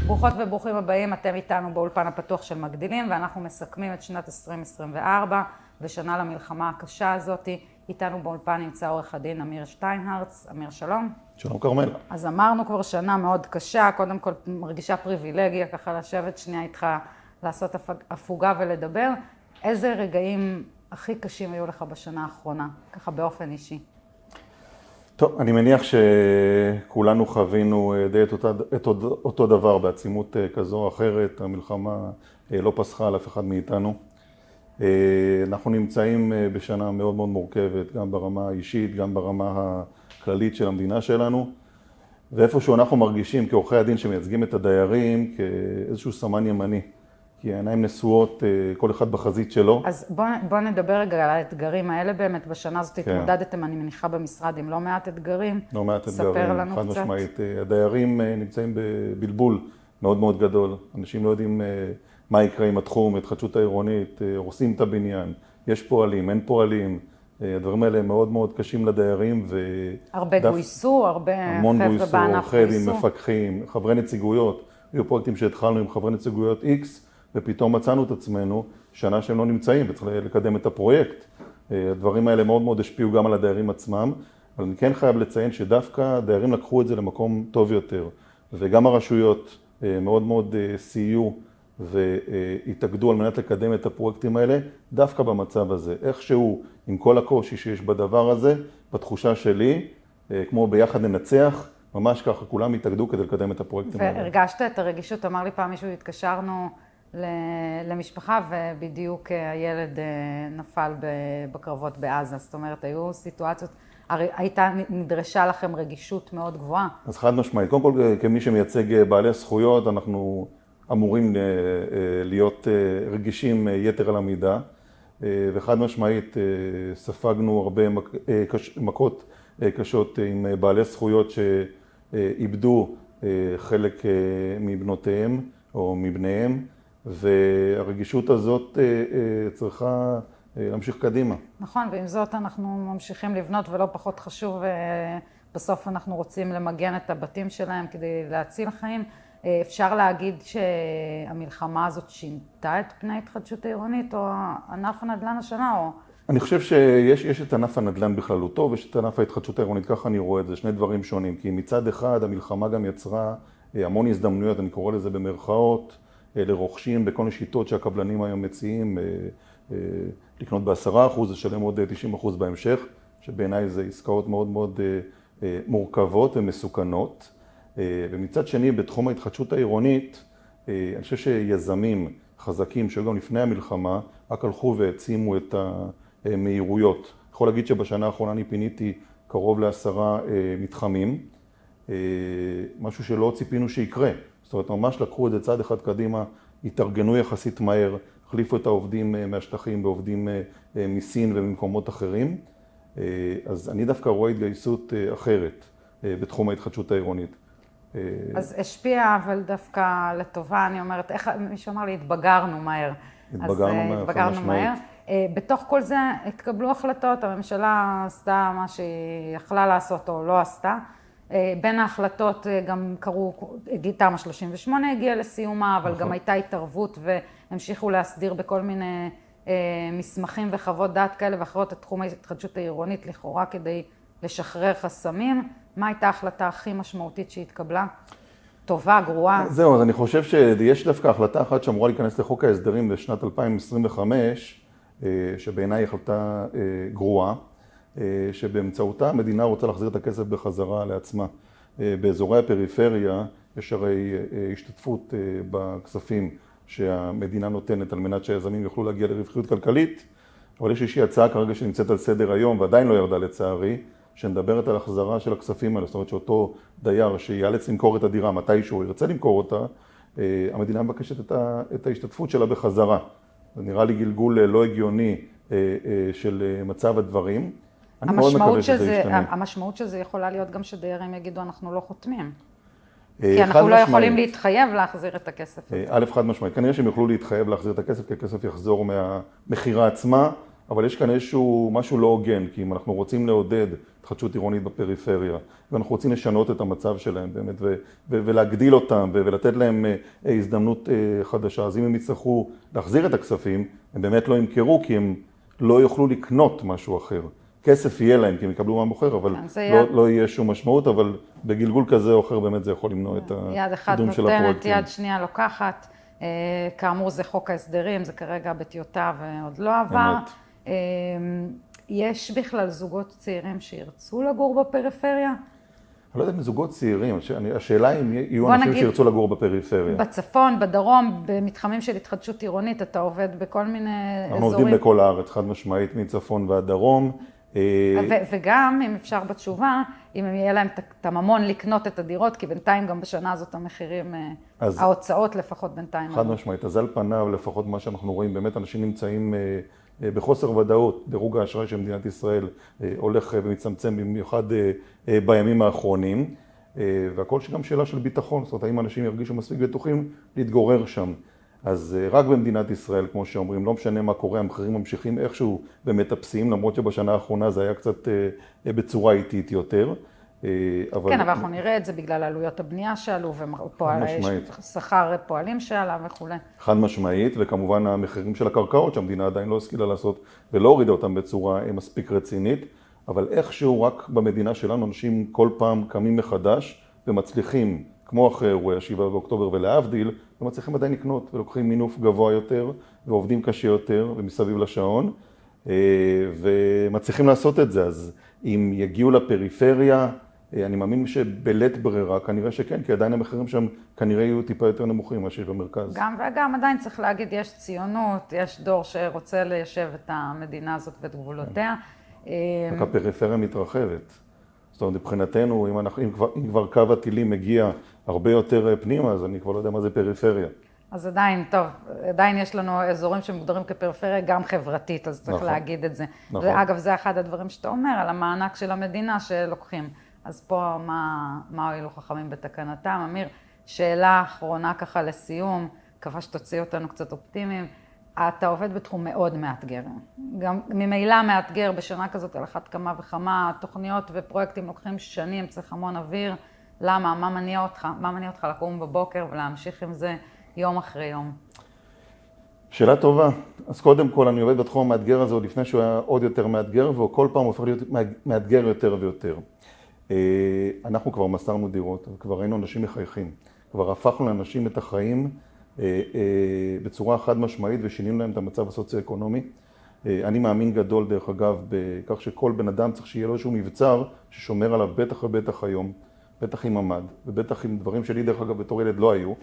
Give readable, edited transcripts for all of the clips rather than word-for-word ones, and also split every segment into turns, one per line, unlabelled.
ברוכות וברוכים הבאים, אתם איתנו באולפן הפתוח של מגדילים, ואנחנו מסכמים את שנת 2024 ושנה למלחמה הקשה הזאת. איתנו באולפן נמצא עורך הדין אמיר שטיינהרץ. אמיר, שלום.
שלום כרמל.
אז אמרנו כבר שנה מאוד קשה, קודם כל מרגישה פריבילגיה ככה לשבת שנייה איתך, לעשות הפוגה ולדבר. איזה רגעים הכי קשים היו לך בשנה האחרונה, ככה באופן אישי?
טוב, אני מניח שכולנו חווינו די את אותו דבר בעצימות כזו או אחרת. המלחמה לא פסחה על אף אחד מאיתנו. אנחנו נמצאים בשנה מאוד מאוד מורכבת, גם ברמה האישית, גם ברמה הכללית של המדינה שלנו. ואיפשהו אנחנו מרגישים כעורכי הדין שמייצגים את הדיירים כאיזשהו סמן ימני. כי העיניים נשואות, כל אחד בחזית שלו.
אז בוא נדבר רגע על האתגרים האלה באמת. בשנה הזאת התמודדתם, אני מניחה, במשרד עם לא מעט אתגרים.
לא מעט אתגרים,
ספר לנו
חד
קצת.
משמעית. הדיירים נמצאים בבלבול מאוד מאוד גדול. אנשים לא יודעים מה יקרה עם התחום, התחדשות העירונית, הורסים את הבניין, יש פועלים, אין פועלים. הדברים האלה מאוד מאוד קשים לדיירים.
הרבה גויסו, הרבה חבר'ה בענף
חדים,
גויסו.
מפקחים, חברי נציגויות. היו פרויקטים שהתחלנו עם חברי נציגויות X, ופתאום מצאנו את עצמנו שנה שהם לא נמצאים, וצריך לקדם את הפרויקט. הדברים האלה מאוד מאוד השפיעו גם על הדיירים עצמם, אבל אני כן חייב לציין שדווקא הדיירים לקחו את זה למקום טוב יותר, וגם הרשויות מאוד מאוד סייעו והתאגדו על מנת לקדם את הפרויקטים האלה, דווקא במצב הזה. איכשהו, עם כל הקושי שיש בדבר הזה, בתחושה שלי, כמו ביחד ננצח, ממש ככה, כולם התאגדו כדי לקדם את הפרויקטים האלה.
והרגשת את הרגישות, אמר לי פעם מישהו, התקשרנו למשפחה ובדיוק הילד נפל בקרבות בעזה. זאת אומרת, היו סיטואציות, נדרשה לכם רגישות מאוד גבוהה.
אז חד משמעית. קודם כל, כמי שמייצג בעלי זכויות, אנחנו אמורים להיות רגישים יתר על המידה. וחד משמעית, ספגנו הרבה מכות קשות עם בעלי זכויות שאיבדו חלק מבנותיהם או מבניהם. והרגישות הזאת צריכה להמשיך קדימה.
נכון, ועם זאת אנחנו ממשיכים לבנות, ולא פחות חשוב, בסוף אנחנו רוצים למגן את הבתים שלהם כדי להציל חיים. אפשר להגיד שהמלחמה הזאת שינתה את פני התחדשות העירונית, או ענף הנדל"ן השנה, או...
אני חושב שיש את ענף הנדל"ן בכללותו, ויש את ענף ההתחדשות העירונית, ככה אני רואה את זה, שני דברים שונים. כי מצד אחד המלחמה גם יצרה המון הזדמנויות, אני קורא לזה במרכאות, לרוכשים בכל השיטות שהקבלנים היום מציעים, לקנות ב10%, לשלם עוד 90% בהמשך, שבעיניי זה עסקאות מאוד מאוד מורכבות ומסוכנות. ומצד שני, בתחום ההתחדשות העירונית, אני חושב שיזמים חזקים שהיו גם לפני המלחמה, רק הלכו והעצימו את המהירויות. יכול להגיד שבשנה האחרונה אני פיניתי קרוב ל10 מתחמים, משהו שלא ציפינו שיקרה. זאת אומרת, ממש לקחו את זה צעד אחד קדימה, התארגנו יחסית מהר, החליפו את העובדים מהשטחים בעובדים מסין וממקומות אחרים. אז אני דווקא רואה התגייסות אחרת בתחום ההתחדשות העירונית.
אז השפיע, אבל דווקא לטובה, אני אומרת, איך מישהו אמר לי, התבגרנו מהר.
התבגרנו מהר.
בתוך כל זה התקבלו החלטות, הממשלה עשתה מה שהיא יכלה לעשות או לא עשתה. בין ההחלטות גם קראו, תמ"א 38 הגיעה לסיומה, אבל גם הייתה התערבות והמשיכו להסדיר בכל מיני מסמכים וחוות דעת כאלה ואחרות את תחום ההתחדשות העירונית לכאורה כדי לשחרר חסמים. מה הייתה ההחלטה הכי משמעותית שהתקבלה? טובה, גרועה?
זהו, אז אני חושב שיש דווקא החלטה אחת שאמורה להיכנס לחוק ההסדרים בשנת 2025, שבעיניי היא החלטה גרועה. שבאמצעותה המדינה רוצה להחזיר את הכסף בחזרה לעצמה. באזורי הפריפריה יש הרי השתתפות בכספים שהמדינה נותנת על מנת שהיזמים יוכלו להגיע לרווחיות כלכלית, אבל יש איזושהי הצעה כרגע שנמצאת על סדר היום ועדיין לא ירדה לצערי, שמדברת על החזרה של הכספים האלה, זאת אומרת שאותו דייר שיאלץ למכור את הדירה מתישהו ירצה למכור אותה, המדינה מבקשת את ההשתתפות שלה בחזרה. זה נראה לי גלגול לא הגיוני של מצב הדברים.
המשמעות שזה יכולה להיות גם שדיירים יגידו אנחנו לא חותמים. כי אנחנו לא יכולים להתחייב להחזיר את הכסף.
א', חד משמעית. כנראה שהם יוכלו להתחייב להחזיר את הכסף, כי הכסף יחזור מהמחירה עצמה, אבל יש כאן איזשהו משהו לא הוגן, כי אם אנחנו רוצים לעודד התחדשות עירונית בפריפריה, ואנחנו רוצים לשנות את המצב שלהם באמת, ולהגדיל אותם, ולתת להם הזדמנות חדשה, אז אם הם יצטרכו להחזיר את הכספים, הם באמת לא ימכרו, כי הם לא יוכלו לקנות משהו אחר. כסף יהיה להם, כי הם יקבלו מה מוכר, אבל לא יהיה שום משמעות, אבל בגלגול כזה או אחר באמת זה יכול למנוע את הקידום של הפרויקטים.
יד אחת נותנת, יד שנייה לוקחת. כאמור זה חוק ההסדרים, זה כרגע בטיוטה ועוד לא עבר. יש בכלל זוגות צעירים שירצו לגור בפריפריה?
אני לא יודע אם זוגות צעירים, השאלה אם יהיו אנשים שירצו לגור בפריפריה.
בצפון, בדרום, במתחמים של התחדשות עירונית, אתה עובד בכל מיני אזורים.
אנחנו עובדים בכל הארץ, חד משמעית, מצפון ועד דרום.
וגם, אם אפשר בתשובה, אם יהיה להם את הממון לקנות את הדירות, כי בינתיים גם בשנה הזאת המחירים, ההוצאות לפחות בינתיים.
חד משמעית, אז על פניו, לפחות מה שאנחנו רואים, באמת אנשים נמצאים בחוסר ודאות. דירוג האשראי של מדינת ישראל הולך ומצמצם במיוחד בימים האחרונים, והכל שגם שאלה של ביטחון, זאת אומרת, האם אנשים ירגישו מספיק בטוחים להתגורר שם. אז רק במדינת ישראל, כמו שאומרים, לא משנה מה קורה, המחירים ממשיכים איכשהו ומטפסים, למרות שבשנה האחרונה זה היה קצת בצורה איטית יותר.
כן, אבל אנחנו נראה את זה בגלל עלויות הבנייה שעלו, ושכר פועלים שעלה וכו'.
חד משמעית, וכמובן המחירים של הקרקעות שהמדינה עדיין לא השכילה לעשות, ולא הורידה אותם בצורה מספיק רצינית, אבל איכשהו רק במדינה שלנו אנשים כל פעם קמים מחדש ומצליחים, כמו אחרי אירועי 7 באוקטובר ולהבדיל, ומצליחים עדיין לקנות ולוקחים מינוף גבוה יותר, ועובדים קשה יותר ומסביב לשעון, ומצליחים לעשות את זה. אז אם יגיעו לפריפריה, אני מאמין שבלית ברירה, כנראה שכן, כי עדיין המחירים שם כנראה יהיו טיפה יותר נמוכים מאשר במרכז.
גם וגם עדיין צריך להגיד, יש ציונות, יש דור שרוצה ליישב את המדינה הזאת ואת גבולותיה.
רק הפריפריה מתרחבת. זאת אומרת, מבחינתנו, אם כבר קו הטילים מגיע הרבה יותר פנימה, אז אני כבר לא יודע מה זה פריפריה.
אז עדיין, טוב, עדיין יש לנו אזורים שמוגדרים כפריפריה גם חברתית, אז צריך להגיד את זה. ואגב, זה אחד הדברים שאתה אומר, על המענק של המדינה שלוקחים. אז פה מה הועילו חכמים בתקנתם? אמיר, שאלה אחרונה ככה לסיום, מקווה שתוציא אותנו קצת אופטימיים. אתה עובד בתחום מאוד מאתגר. גם ממילא מאתגר בשנה כזאת על אחת כמה וכמה תוכניות ופרויקטים לוקחים שנים, צריך המון אוויר. למה? מה מניע אותך לקום בבוקר ולהמשיך עם זה יום אחרי יום?
שאלה טובה. אז קודם כל אני עובד בתחום המאתגר הזה עוד לפני שהוא היה עוד יותר מאתגר, והוא כל פעם הופך להיות מאתגר יותר ויותר. אנחנו כבר מסרנו דירות, וכבר ראינו אנשים מחייכים. כבר הפכנו לאנשים את החיים בצורה חד משמעית ושינינו להם את המצב הסוציו-אקונומי. אני מאמין גדול דרך אגב בכך שכל בן אדם צריך שיהיה לו איזשהו מבצר ששומר עליו בטח ובטח היום, בטח עם ממ"ד, ובטח עם דברים שלי דרך אגב בתור ילד לא היו.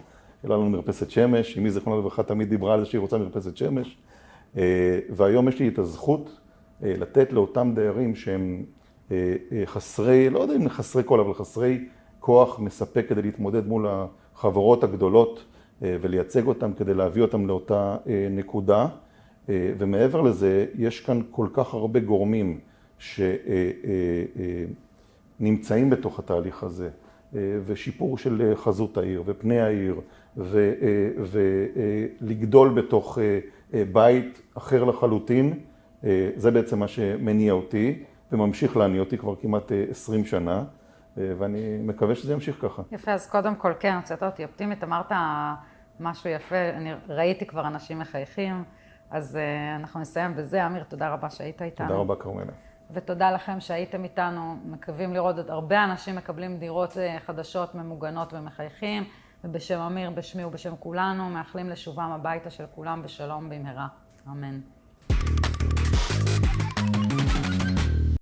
היה לנו מרפסת שמש, אמי זיכרונה לברכה תמיד דיברה על זה שהיא רוצה מרפסת שמש. והיום יש לי את הזכות לתת לאותם דיירים שהם חסרי, לא יודע אם חסרי קול, אבל חסרי כוח מספק כדי להתמודד מול החברות הגדולות ולייצג אותם כדי להביא אותם לאותה נקודה. ומעבר לזה, יש כאן כל כך הרבה גורמים שנמצאים בתוך התהליך הזה, ושיפור של חזות העיר ופני העיר, ולגדול בתוך בית אחר לחלוטין, זה בעצם מה שמניע אותי, וממשיך להניע אותי כבר כמעט 20 שנה, ואני מקווה שזה ימשיך ככה.
יפה, אז קודם כל, כן, הוצאת אותי אופטימית, אמרת משהו יפה, אני ראיתי כבר אנשים מחייכים, אז אנחנו נסיים בזה. אמיר, תודה רבה שהיית איתנו.
תודה רבה, כרמלה.
ותודה לכם שהייתם איתנו, מקווים לראות עוד הרבה אנשים מקבלים דירות חדשות, ממוגנות ומחייכים, ובשם אמיר, בשמי ובשם כולנו, מאחלים לשובם הביתה של כולם בשלום במהרה. אמן.